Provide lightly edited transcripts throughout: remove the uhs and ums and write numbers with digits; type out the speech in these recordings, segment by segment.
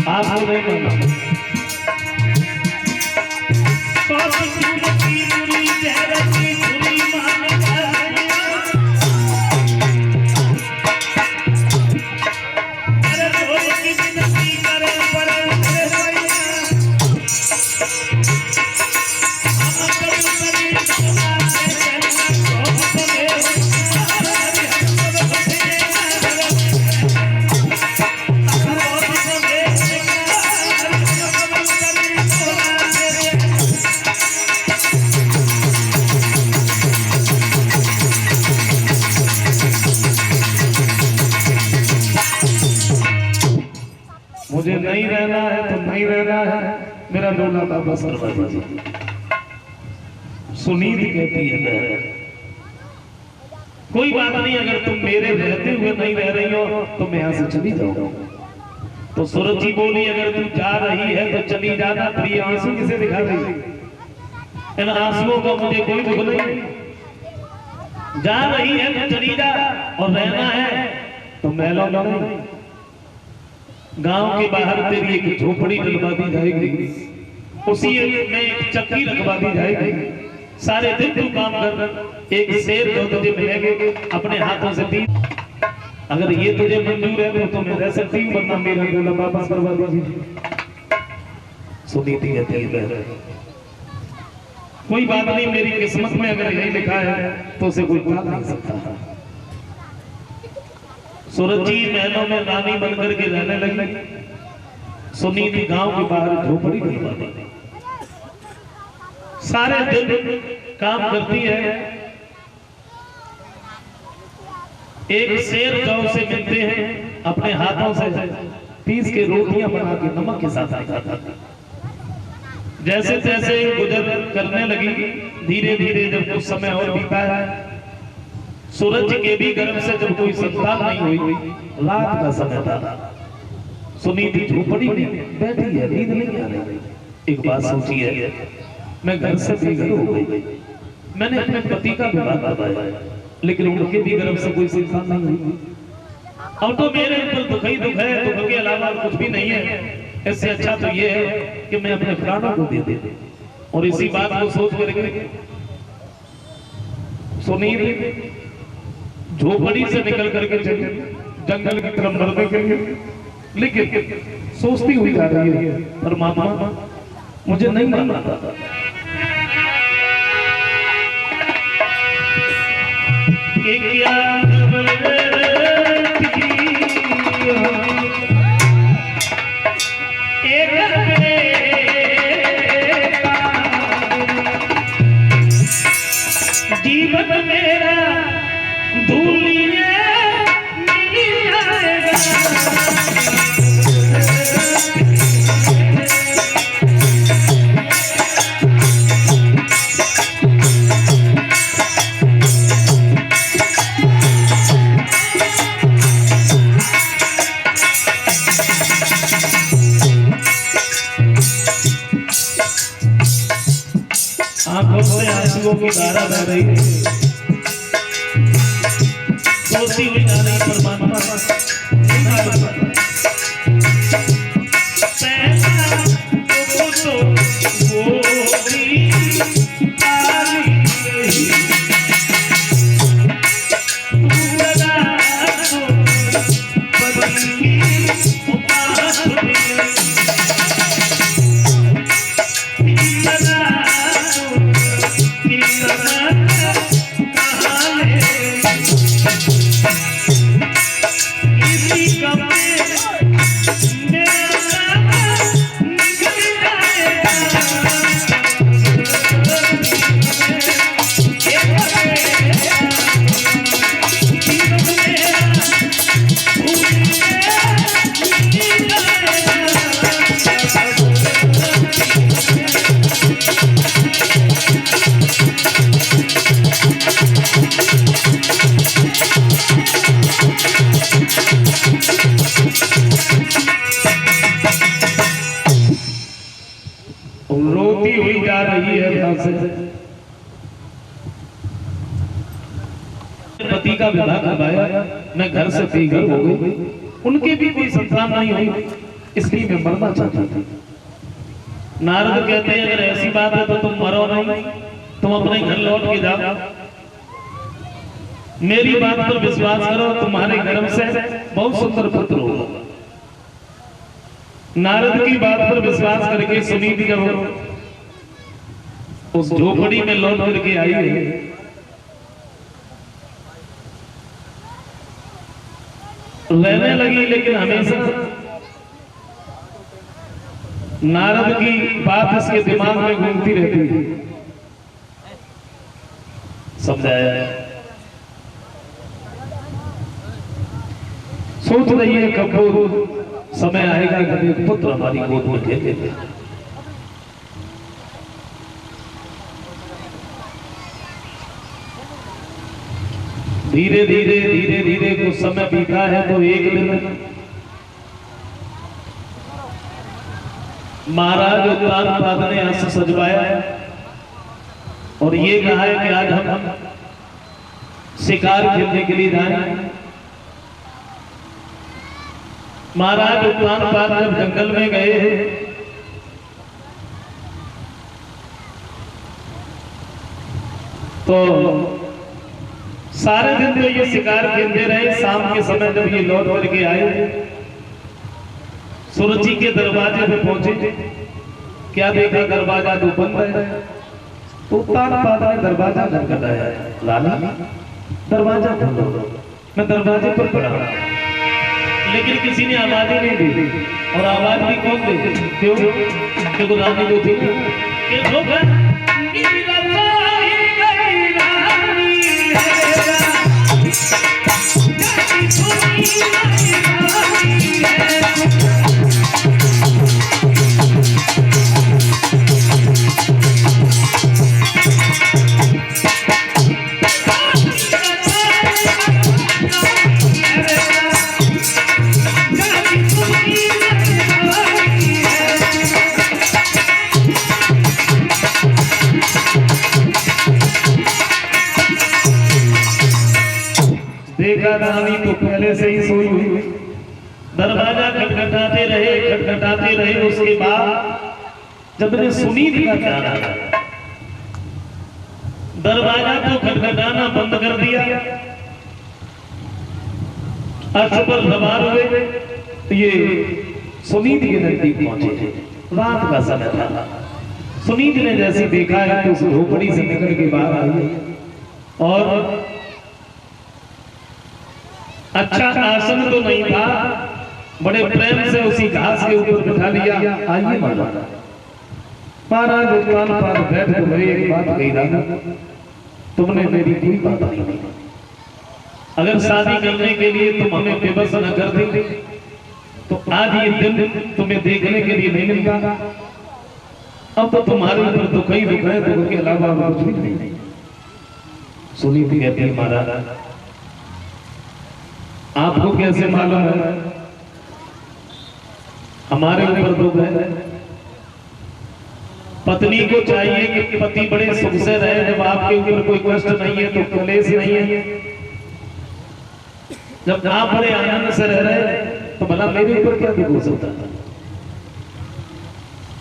आपको नहीं मानना। मुझे नहीं रहना है तो नहीं रहना है, मेरा रोना वापस करवा दीजिए। सुनीति कहती है कोई बात नहीं, अगर तुम मेरे रहते हुए नहीं रह रही हो तो मैं यहाँ से चली जाऊँ। तो सूरज जी बोली अगर तू जा रही है तो चली जाना, फिर ये आंसू किसे दिखा रही? इन आंसुओं का मुझे कोई दुख नहीं। जा रही है तो चली जा, और रहना है तो मैलों नहीं। गांव के बाहर तेरी एक झोपड़ी डलवा दी जाएगी, उसी में एक चक्की रखवा दी जाएगी। सारे दिन तू काम कर, एक शेर जो तुझे मिलेंगे अपने हाथों से 3। अगर ये तुझे मंजूर है तो मैं रह सकती हूँ, वरना मेरा गोला वापस करवा दीजिए। सुनीति कहती है कोई बात नहीं, मेरी किस्मत में अगर यही लिखा है तो उसे कोई काट नहीं सकता। सूरज जी महलों में रानी बनकर के रहने लगी। सुनीति गांव के बाहर झोपड़ी बनवा दी। सारे दिन काम करती है। एक शेर जौ से मिलते हैं, अपने हाथों से पीस के रोटियां बना के नमक के साथ खाता। जैसे तैसे गुजर करने लगी। धीरे धीरे जब कुछ समय और बीता है, सूरज के भी गर्भ से जब कोई संतान नहीं हुई, रात का समय था। सुनीति झोपड़ी में बैठी है, नींद नहीं आ रही। एक बात सोची है, मैं घर से बेघर हो गई। मैंने अपने पति का विवाह करवाया, लेकिन उनके भी गर्भ से कोई संतान नहीं हुई। अब तो मेरे ऊपर दुख ही दुख है, दुख के अलावा कुछ भी नहीं है। इससे अच्छा तो ये है कि मैं अपने प्राणों को दे दे। और इसी बात को सोच करके सुनीति झोपड़ी से निकल करके चली जंगल की तरफ मरने के लिए। लेकिन सोचती हुई जा रही है, परमात्मा मुझे नहीं मानना था। जीवन मेरा धूलिए मिल जाएगा। आंखों से आंसुओं की धारा बह रही है। सोचती हुई जा रही परमात्मा रोती हुई जा रही है। पति का विवाह करवाया, मैं घर से बेघर हो गई, उनके भी कोई संतान नहीं हुई। इसलिए मैं मरना चाहता था। नारद कहते हैं अगर ऐसी बात है तो तुम मरो नहीं, तुम अपने घर लौट के जाओ, मेरी बात पर विश्वास करो, तुम्हारे गर्भ से बहुत सुंदर पुत्र होगा। नारद की बात पर विश्वास करके सुनीति जब उस झोपड़ी में लौट करके आई है, रहने लगी, लेकिन हमेशा नारद की बात इसके दिमाग में घूमती रहती है। समझाया? सोच रही है कब वो समय आएगा कभी पुत्र हमारी गोद में दे देते। धीरे धीरे धीरे धीरे कुछ समय बीता है तो एक दिन महाराज उत्तानपाद ने हंस सजवाया और ये कहा है कि आज हम शिकार खेलने के लिए जाएं। महाराज उत्तानपाद जब जंगल में गए तो सारे दिन तो ये शिकार खेलते रहे। शाम के समय जब ये लौट करके आए, सुरुचि के दरवाजे पे पहुंचे, क्या देखा दरवाजा तो बंद है। तो उत्तानपाद ने दरवाजा खटखटाया, लाला दरवाजा खोलो। मैं दरवाजे पर पड़ा, लेकिन किसी ने आवाज ही नहीं दी। और आवाज भी कौन दे? क्यों? क्योंकि रानी जो थी देखा रानी तो पहले से ही सोई हुई। दरवाजा खटखटाते रहे। उसके बाद जब ने सुनीति का ख्याल आया, दरवाजा तो खटखटाना बंद कर दिया। अश्व पर सवार हुए तो ये सुनीति के नजदीक पहुंचे। रात का समय था। सुनीति ने जैसे देखा है तो उस झोपड़ी से निकल के बाहर आई और अच्छा आसन तो नहीं था, बड़े प्रेम से उसी घास के ऊपर बिठा लिया। आइए महाराज उत्तानपाद बैठ कर मेरी एक बात कही, राजा तुमने मेरी कोई बात नहीं की। अगर शादी करने के लिए तुम हमें विवश न कर देते तो आज ये दिन तुम्हें देखने के लिए नहीं मिलता। अब तो तुम्हारे ऊपर दुख ही दुख है, दुख के अलावा कुछ भी नहीं। सुनीति कहती है महाराज आपको कैसे मालूम है? हमारे ऊपर दुख है। पत्नी को चाहिए कि पति बड़े सुख से रहे। जब आपके ऊपर कोई कष्ट नहीं है तो क्लेश नहीं है, जब आप बड़े आनंद से रह रहे तो भला मेरे ऊपर क्या दुख हो सकता था?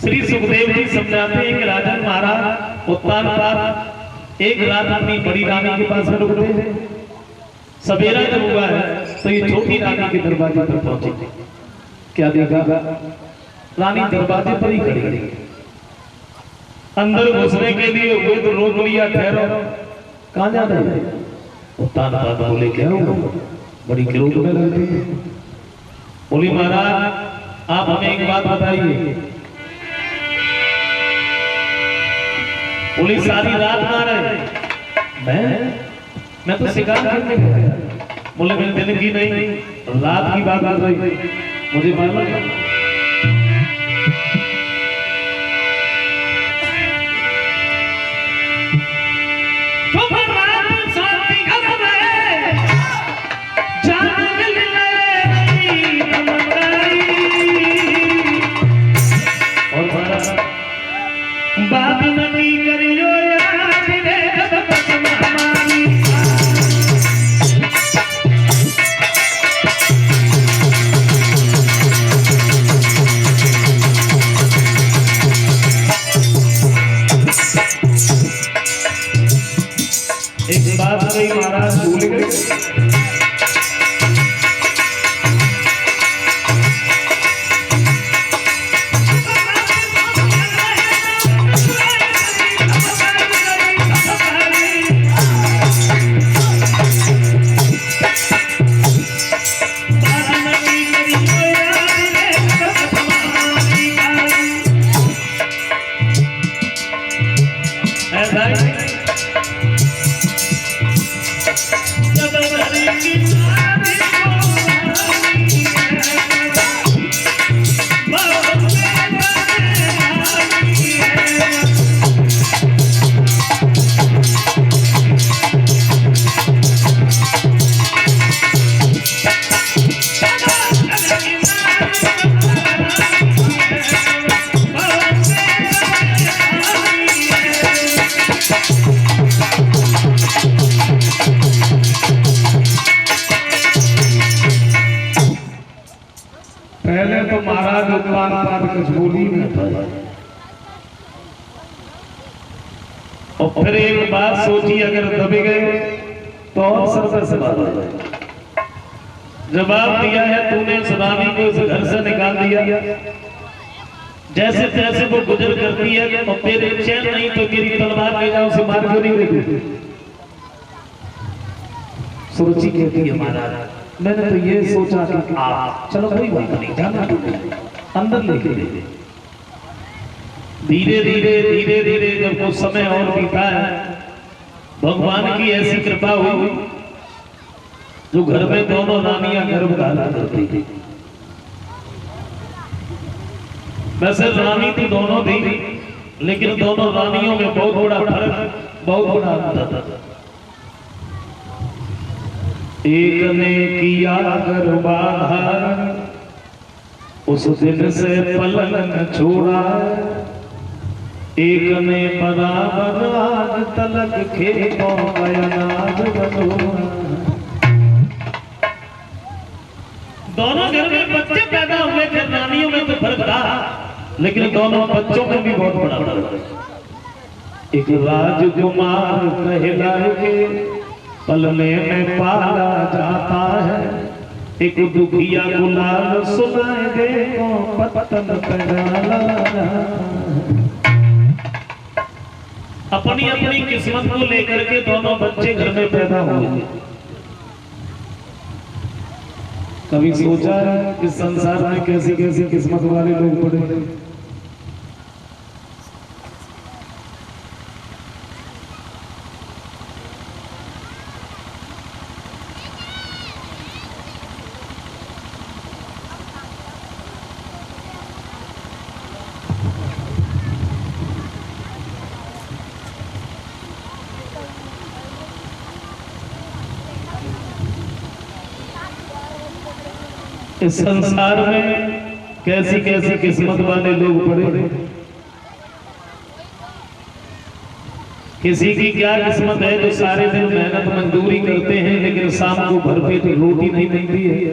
श्री सुखदेव जी समझाते हैं कि राजन महाराज उत्तानपाद एक रात अपनी बड़ी रानी के पास में रुकते हैं। सवेरा जब हुआ है तो ये छोटी रानी के दरवाजे पर पहुंचे। क्या देखा? रानी दरवाजे पर ही खड़ी। अंदर घुसने के लिए हुए तो रोक लिया, ठहरो, कहां जा रहे हैं? उत्तानपाद बोले क्या हुआ? बड़ी क्रोध में रहती। बोली महाराज आप हमें एक बात बताइए। बोली सारी रात ना रहे। मैं तो शिकार करने गया। बोले मैं दिन की नहीं रात की बात कर रही, मुझे मालूम है। बात नहीं करियो लगे तो महाराज उत्पाद पाद कुछ बोल ही नहीं पाए। और फिर एक बात सोची, अगर दबे गए तो और सर से बात है। जवाब दिया है, तूने सुनामी को इस घर से निकाल दिया, जैसे तैसे वो गुजर करती है, और तेरे चैन नहीं तो मेरी तलवार ले जाओ, उसे मार क्यों नहीं देती? सुरुचि कहती है, महाराज मैंने तो ये सोचा कि आप चलो कोई बात नहीं, जाना अंदर लेके दे। धीरे धीरे जब कुछ समय और बीता है, भगवान की ऐसी कृपा हुई जो घर में दोनों रानियां गर्भ धारण करती थी। वैसे रानी तो दोनों थी, लेकिन दोनों रानियों में बहुत बड़ा फर्क, बहुत बड़ा अंतर था। एक ने किया गर्भाधारण, उस दिन से पलक न छोड़ा, एक ने बराबर आज तलक खेतों का अनाज बटोरा। दोनों घर में बच्चे पैदा हुए थे, रानियों में तो फर्क था, लेकिन दोनों बच्चों में भी बहुत बड़ा फर्क है। एक राजकुमार कहलाए के पलने में पाला जाता है, एक दुखिया गुलाल सुनाए दे तो पतन पैदा। अपनी अपनी किस्मत को लेकर के दोनों बच्चे घर में पैदा हुए। कभी सोचा है इस संसार में कैसी कैसी किस्मत वाले लोग पड़े? इस संसार में कैसी कैसी किस्मत वाले लोग पड़े। किसी की क्या किस्मत है जो सारे दिन मेहनत मजदूरी करते हैं, लेकिन शाम को भर पेट रोटी नहीं मिलती है।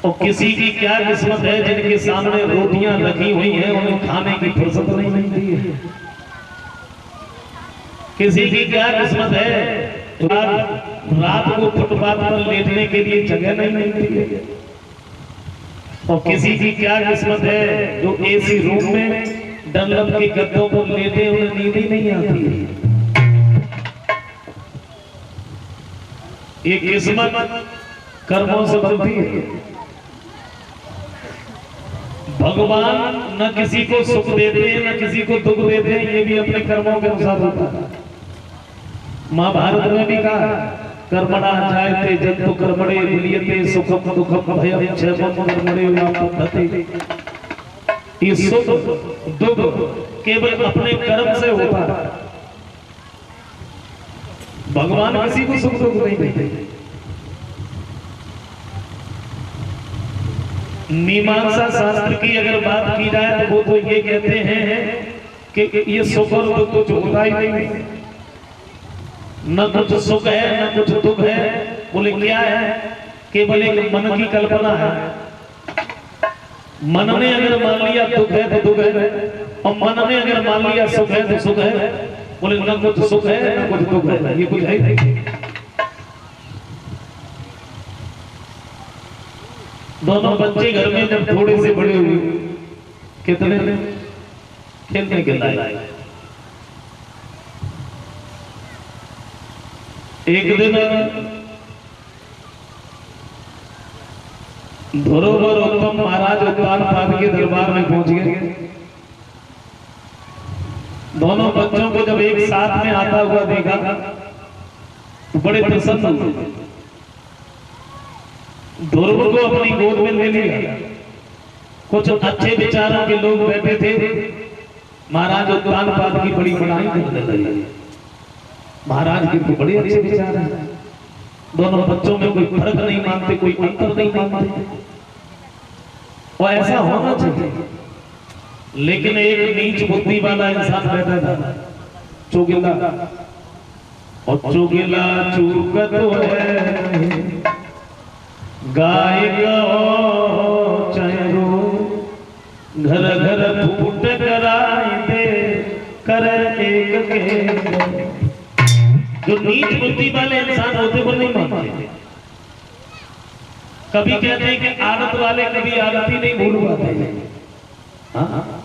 और किसी की क्या किस्मत है जिनके सामने रोटियां रखी हुई हैं, उन्हें खाने की फुर्सत नहीं मिलती है। किसी की क्या किस्मत है रात को फुटपाथ पर लेटने के लिए जगह नहीं मिलती है। और किसी की क्या किस्मत है जो एसी रूम में डनलप के गद्दों पर लेटे उन्हें नींद ही नहीं आती है। ये किस्मत कर्मों से बनती है। भगवान न किसी को सुख देते हैं न किसी को दुख देते हैं, ये भी अपने कर्मों के अनुसार होता है। महाभारत में भी कहा, कर्मणा जायते जन्तु कर्मणे विलीयते सुखम दुखम भयम क्षयम कर्मणे वापद्धते। ये सुख दुख केवल अपने कर्म से होता है। भगवान किसी को सुख दुख नहीं देते। मीमांसा शास्त्र की अगर बात की जाए तो वो तो ये कहते हैं कि ये सुख और दुख कुछ होता ही नहीं, न कुछ सुख है न कुछ दुख है। बोले क्या है? केवल एक मन की कल्पना है। मन ने अगर मान लिया दुख है तो दुख है, और मन ने अगर मान लिया सुख है तो सुख है। बोले न कुछ सुख है न कुछ दुख है, ये कुछ है नहीं। दोनों बच्चे घर में जब थोड़े से बड़े हुए, कितने खेलने के लायक, एक दिन धरोवर उत्तम महाराज उत्तानपाद के दरबार में पहुंच गए। दोनों बच्चों को जब एक साथ में आता हुआ देखा तो बड़े प्रसन्न हुए। ध्रुव को अपनी गोद में ले लिया। कुछ अच्छे विचारों के लोग बैठे थे। महाराज उत्तानपाद की बड़ी बड़ाई करने लगे। महाराज के तो बड़े अच्छे विचार हैं। दोनों बच्चों में कोई फर्क नहीं मानते, कोई अंतर नहीं मानते, और ऐसा होना चाहिए। लेकिन एक नीच बुद्धि वाला इंसान बैठा था, चुगला, और चुगला चूक तो है गाय का घर घर फूट कराई दे कर एक के। जो नीच बुद्धि वाले इंसान होते वो नहीं मानते। कभी कहते हैं कि आदत वाले कभी आदत ही नहीं भूल पाते। हाँ